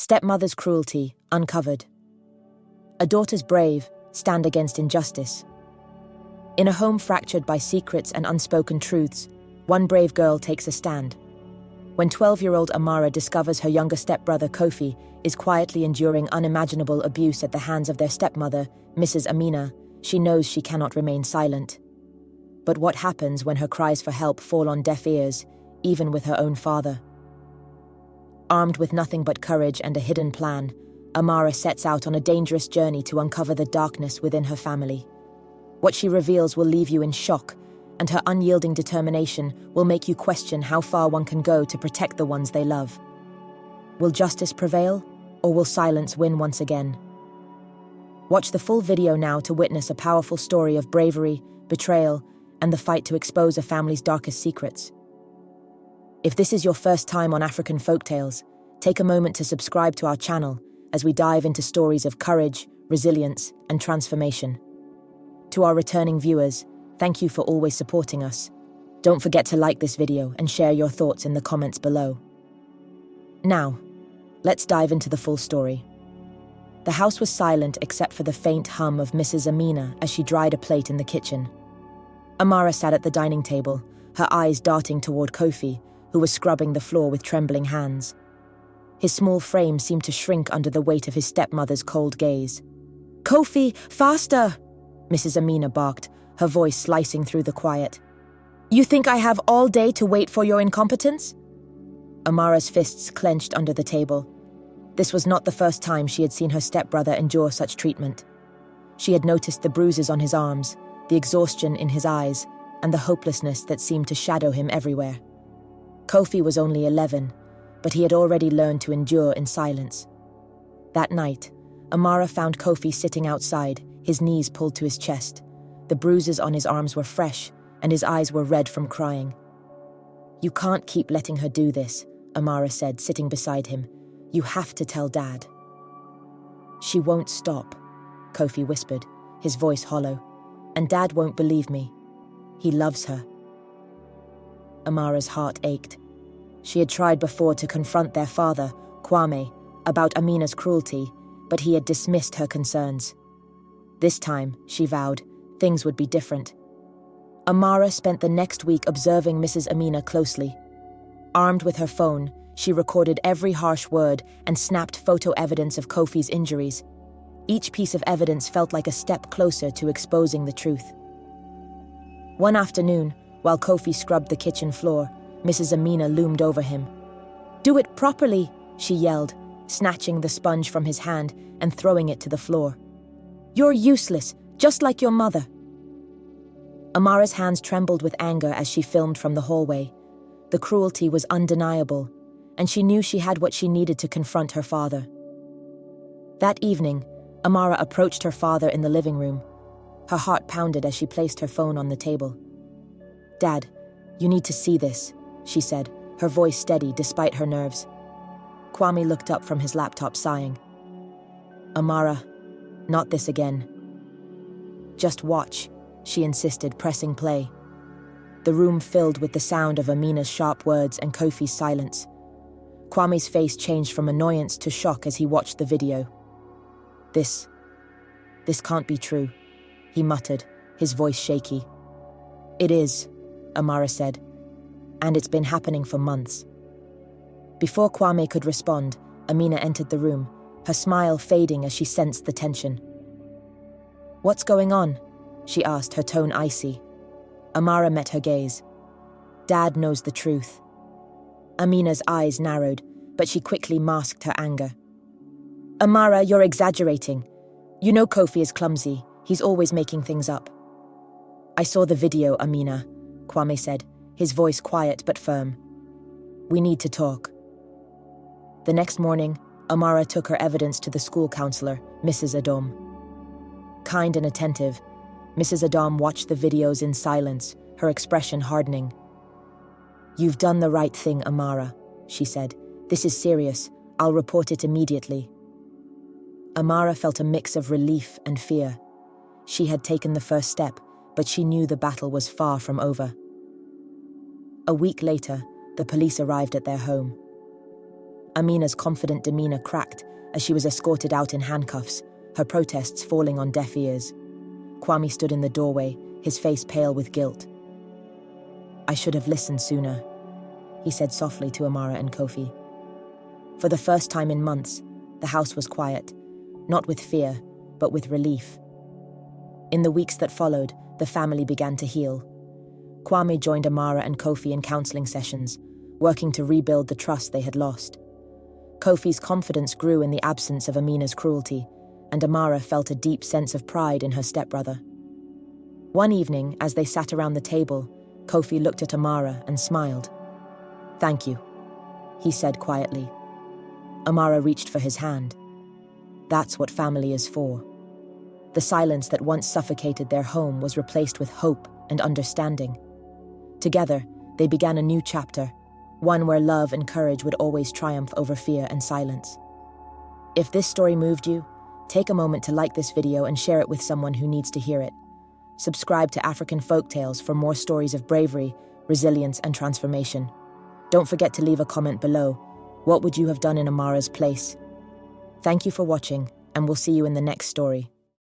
Stepmother's cruelty uncovered. A daughter's brave stand against injustice. In a home fractured by secrets and unspoken truths, one brave girl takes a stand. When 12-year-old Amara discovers her younger stepbrother Kofi is quietly enduring unimaginable abuse at the hands of their stepmother, Mrs. Amina, she knows she cannot remain silent. But what happens when her cries for help fall on deaf ears, even with her own father? Armed with nothing but courage and a hidden plan, Amara sets out on a dangerous journey to uncover the darkness within her family. What she reveals will leave you in shock, and her unyielding determination will make you question how far one can go to protect the ones they love. Will justice prevail, or will silence win once again? Watch the full video now to witness a powerful story of bravery, betrayal, and the fight to expose a family's darkest secrets. If this is your first time on African Folktales, take a moment to subscribe to our channel as we dive into stories of courage, resilience, and transformation. To our returning viewers, thank you for always supporting us. Don't forget to like this video and share your thoughts in the comments below. Now, let's dive into the full story. The house was silent except for the faint hum of Mrs. Amina as she dried a plate in the kitchen. Amara sat at the dining table, her eyes darting toward Kofi, who was scrubbing the floor with trembling hands. His small frame seemed to shrink under the weight of his stepmother's cold gaze. "Kofi, faster!" Mrs. Amina barked, her voice slicing through the quiet. "You think I have all day to wait for your incompetence?" Amara's fists clenched under the table. This was not the first time she had seen her stepbrother endure such treatment. She had noticed the bruises on his arms, the exhaustion in his eyes, and the hopelessness that seemed to shadow him everywhere. Kofi was only 11, but he had already learned to endure in silence. That night, Amara found Kofi sitting outside, his knees pulled to his chest. The bruises on his arms were fresh, and his eyes were red from crying. "You can't keep letting her do this," Amara said, sitting beside him. "You have to tell Dad." "She won't stop," Kofi whispered, his voice hollow. "And Dad won't believe me. He loves her." Amara's heart ached. She had tried before to confront their father, Kwame, about Amina's cruelty, but he had dismissed her concerns. This time, she vowed, things would be different. Amara spent the next week observing Mrs. Amina closely. Armed with her phone, she recorded every harsh word and snapped photo evidence of Kofi's injuries. Each piece of evidence felt like a step closer to exposing the truth. One afternoon, while Kofi scrubbed the kitchen floor, Mrs. Amina loomed over him. "Do it properly," she yelled, snatching the sponge from his hand and throwing it to the floor. "You're useless, just like your mother." Amara's hands trembled with anger as she filmed from the hallway. The cruelty was undeniable, and she knew she had what she needed to confront her father. That evening, Amara approached her father in the living room. Her heart pounded as she placed her phone on the table. "Dad, you need to see this," she said, her voice steady despite her nerves. Kwame looked up from his laptop sighing. "Amara, not this again." "Just watch," she insisted, pressing play. The room filled with the sound of Amina's sharp words and Kofi's silence. Kwame's face changed from annoyance to shock as he watched the video. This can't be true," he muttered, his voice shaky. "It is," Amara said, "and it's been happening for months." Before Kwame could respond, Amina entered the room, her smile fading as she sensed the tension. "What's going on?" she asked, her tone icy. Amara met her gaze. "Dad knows the truth." Amina's eyes narrowed, but she quickly masked her anger. "Amara, you're exaggerating. You know Kofi is clumsy. He's always making things up." "I saw the video, Amina," Kwame said, his voice quiet but firm. "We need to talk." The next morning, Amara took her evidence to the school counselor, Mrs. Adom. Kind and attentive, Mrs. Adom watched the videos in silence, her expression hardening. "You've done the right thing, Amara," she said. "This is serious. I'll report it immediately." Amara felt a mix of relief and fear. She had taken the first step, but she knew the battle was far from over. A week later, the police arrived at their home. Amina's confident demeanor cracked as she was escorted out in handcuffs, her protests falling on deaf ears. Kwame stood in the doorway, his face pale with guilt. "I should have listened sooner," he said softly to Amara and Kofi. For the first time in months, the house was quiet, not with fear, but with relief. In the weeks that followed, the family began to heal. Kwame joined Amara and Kofi in counseling sessions, working to rebuild the trust they had lost. Kofi's confidence grew in the absence of Amina's cruelty, and Amara felt a deep sense of pride in her stepbrother. One evening, as they sat around the table, Kofi looked at Amara and smiled. "Thank you," he said quietly. Amara reached for his hand. That's what family is for. The silence that once suffocated their home was replaced with hope and understanding. Together, they began a new chapter, one where love and courage would always triumph over fear and silence. If this story moved you, take a moment to like this video and share it with someone who needs to hear it. Subscribe to African Folktales for more stories of bravery, resilience, and transformation. Don't forget to leave a comment below. What would you have done in Amara's place? Thank you for watching, and we'll see you in the next story.